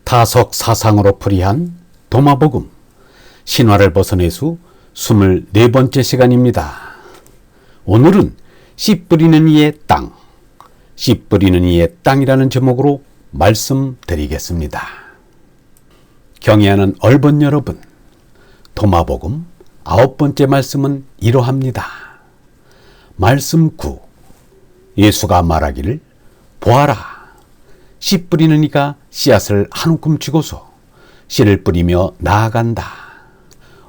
타석 사상으로 풀이한 도마복음 신화를 벗어내수 24번째 시간입니다. 오늘은 씨 뿌리는 이의 땅, 씨 뿌리는 이의 땅이라는 제목으로 말씀드리겠습니다. 경애하는 얼번 여러분, 도마복음 9번째 말씀은 이러합니다. 말씀 9. 예수가 말하기를 보아라, 씨 뿌리는 이가 씨앗을 한 움큼 쥐고서 씨를 뿌리며 나아간다.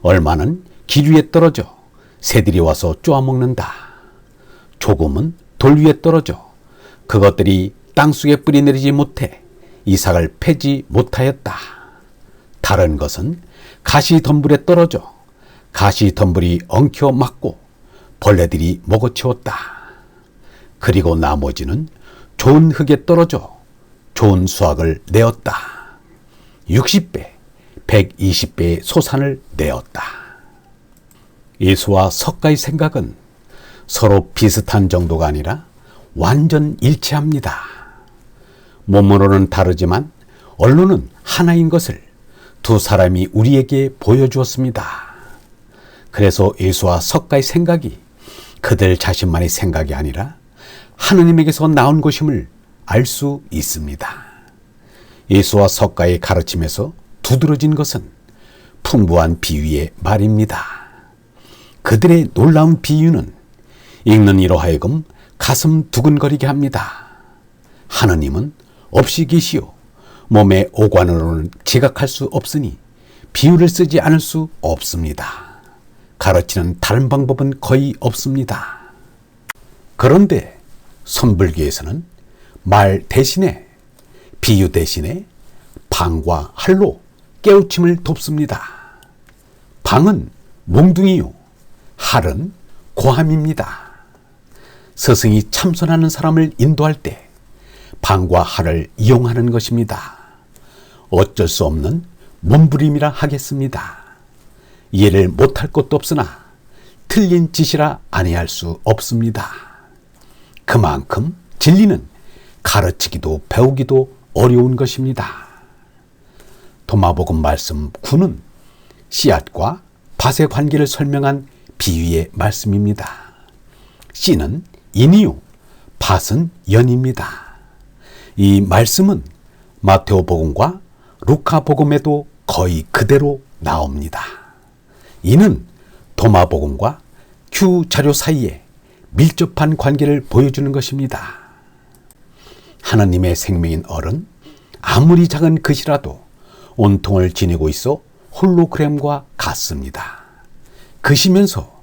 얼마는 길 위에 떨어져 새들이 와서 쪼아먹는다. 조금은 돌 위에 떨어져 그것들이 땅속에 뿌리내리지 못해 이삭을 패지 못하였다. 다른 것은 가시덤불에 떨어져 가시덤불이 엉켜 맞고 벌레들이 먹어치웠다. 그리고 나머지는 좋은 흙에 떨어져 좋은 수확을 내었다. 60배, 120배의 소산을 내었다. 예수와 석가의 생각은 서로 비슷한 정도가 아니라 완전 일치합니다. 몸으로는 다르지만 언론은 하나인 것을 두 사람이 우리에게 보여주었습니다. 그래서 예수와 석가의 생각이 그들 자신만의 생각이 아니라 하느님에게서 나온 것임을 알 수 있습니다. 예수와 석가의 가르침에서 두드러진 것은 풍부한 비유의 말입니다. 그들의 놀라운 비유는 읽는 이로 하여금 가슴 두근거리게 합니다. 하느님은 없이 계시오 몸의 오관으로는 지각할 수 없으니 비유를 쓰지 않을 수 없습니다. 가르치는 다른 방법은 거의 없습니다. 그런데 선불교에서는 말 대신에, 비유 대신에 방과 할로 깨우침을 돕습니다. 방은 몽둥이요, 할은 고함입니다. 스승이 참선하는 사람을 인도할 때 방과 할을 이용하는 것입니다. 어쩔 수 없는 몸부림이라 하겠습니다. 이해를 못할 것도 없으나 틀린 짓이라 아니할 수 없습니다. 그만큼 진리는 가르치기도 배우기도 어려운 것입니다. 도마복음 말씀 9는 씨앗과 밭의 관계를 설명한 비유의 말씀입니다. 씨는 인이요, 밭은 연입니다. 이 말씀은 마테오복음과 루카복음에도 거의 그대로 나옵니다. 이는 도마복음과 큐 자료 사이에 밀접한 관계를 보여주는 것입니다. 하나님의 생명인 얼은 아무리 작은 것이라도 온통을 지니고 있어 홀로그램과 같습니다. 것이면서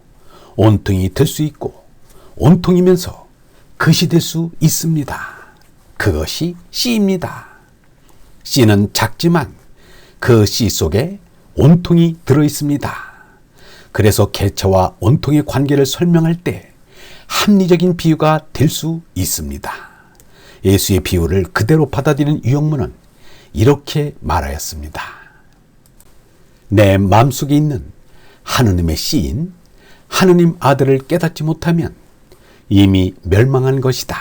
온통이 될 수 있고 온통이면서 것이 될 수 있습니다. 그것이 씨입니다. 씨는 작지만 그 씨 속에 온통이 들어있습니다. 그래서 개체와 온통의 관계를 설명할 때 합리적인 비유가 될 수 있습니다. 예수의 비유를 그대로 받아들이는 유영문은 이렇게 말하였습니다. 내 마음속에 있는 하느님의 씨인 하느님 아들을 깨닫지 못하면 이미 멸망한 것이다.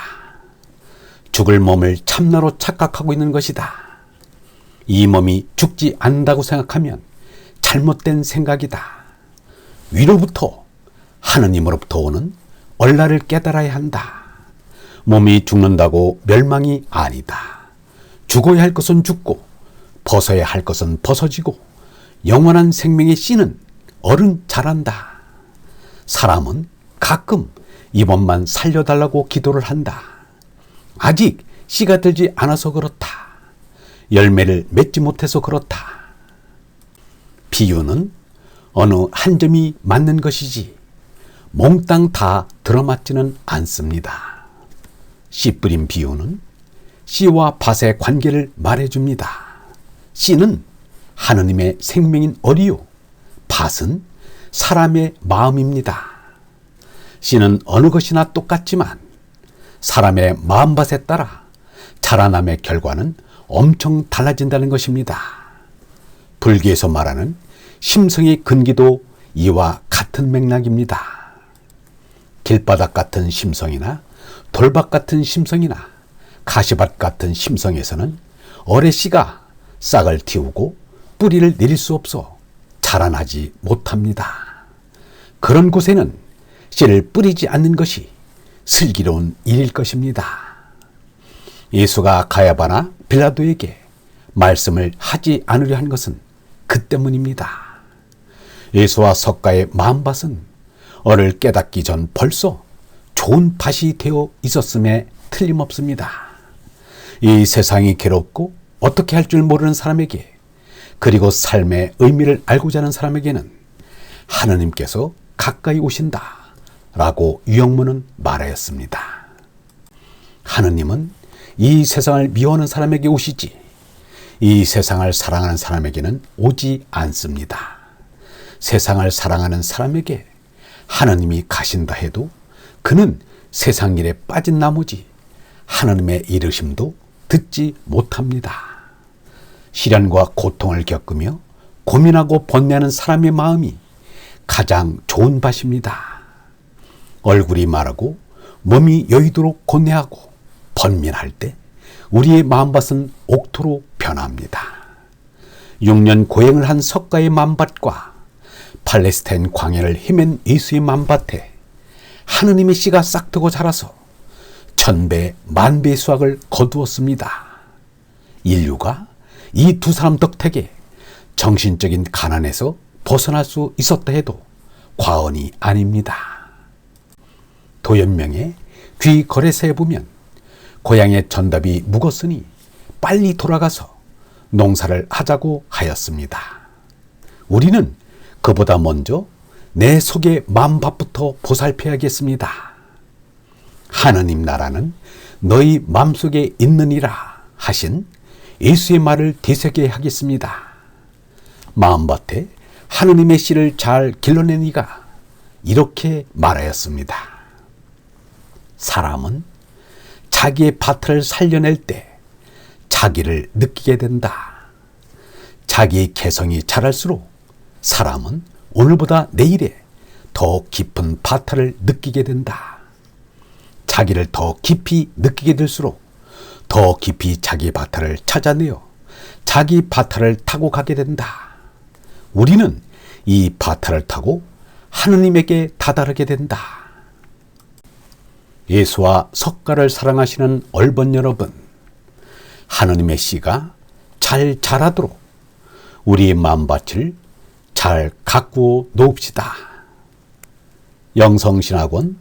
죽을 몸을 참나로 착각하고 있는 것이다. 이 몸이 죽지 않는다고 생각하면 잘못된 생각이다. 위로부터 하느님으로부터 오는 얼라를 깨달아야 한다. 몸이 죽는다고 멸망이 아니다. 죽어야 할 것은 죽고 벗어야 할 것은 벗어지고 영원한 생명의 씨는 얼은 자란다. 사람은 가끔 이번만 살려달라고 기도를 한다. 아직 씨가 들지 않아서 그렇다. 열매를 맺지 못해서 그렇다. 비유는 어느 한 점이 맞는 것이지 몽땅 다 들어맞지는 않습니다. 씨 뿌린 비유는 씨와 밭의 관계를 말해줍니다. 씨는 하느님의 생명인 얼이요, 밭은 사람의 마음입니다. 씨는 어느 것이나 똑같지만 사람의 마음밭에 따라 자라남의 결과는 엄청 달라진다는 것입니다. 불교에서 말하는 심성의 근기도 이와 같은 맥락입니다. 길바닥 같은 심성이나 돌밭 같은 심성이나 가시밭 같은 심성에서는 어레 씨가 싹을 틔우고 뿌리를 내릴 수 없어 자라나지 못합니다. 그런 곳에는 씨를 뿌리지 않는 것이 슬기로운 일일 것입니다. 예수가 가야바나 빌라도에게 말씀을 하지 않으려 한 것은 그 때문입니다. 예수와 석가의 마음밭은 어를 깨닫기 전 벌써 좋은 밭이 되어 있었음에 틀림없습니다. 이 세상이 괴롭고 어떻게 할 줄 모르는 사람에게, 그리고 삶의 의미를 알고자 하는 사람에게는 하느님께서 가까이 오신다 라고 유영문은 말하였습니다. 하느님은 이 세상을 미워하는 사람에게 오시지 이 세상을 사랑하는 사람에게는 오지 않습니다. 세상을 사랑하는 사람에게 하느님이 가신다 해도 그는 세상 일에 빠진 나머지 하느님의 이르심도 듣지 못합니다. 시련과 고통을 겪으며 고민하고 번뇌하는 사람의 마음이 가장 좋은 밭입니다. 얼굴이 마르고 몸이 여의도록 고뇌하고 번민할 때 우리의 마음밭은 옥토로 변합니다. 6년 고행을 한 석가의 마음밭과 팔레스타인 광야를 헤맨 예수의 마음밭에 하느님의 씨가 싹트고 자라서 천배 만배의 수확을 거두었습니다. 인류가 이 두 사람 덕택에 정신적인 가난에서 벗어날 수 있었다 해도 과언이 아닙니다. 도연명의 귀 거래사에 보면 고향의 전답이 묵었으니 빨리 돌아가서 농사를 하자고 하였습니다. 우리는 그보다 먼저 내 속의 마음밭부터 보살펴야겠습니다. 하느님 나라는 너희 마음속에 있느니라 하신 예수의 말을 되새겨야 하겠습니다. 마음밭에 하느님의 씨를 잘 길러낸 이가 이렇게 말하였습니다. 사람은 자기의 밭을 살려낼 때 자기를 느끼게 된다. 자기의 개성이 자랄수록 사람은 오늘보다 내일에 더 깊은 밭을 느끼게 된다. 자기를 더 깊이 느끼게 될수록 더 깊이 자기 밭을 찾아내어 자기 밭을 타고 가게 된다. 우리는 이 밭을 타고 하느님에게 다다르게 된다. 예수와 석가를 사랑하시는 얼번 여러분, 하느님의 씨가 잘 자라도록 우리의 마음밭을 잘 가꾸어 놓읍시다. 영성신학원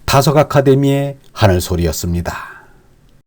다석아카데미의 하늘소리였습니다.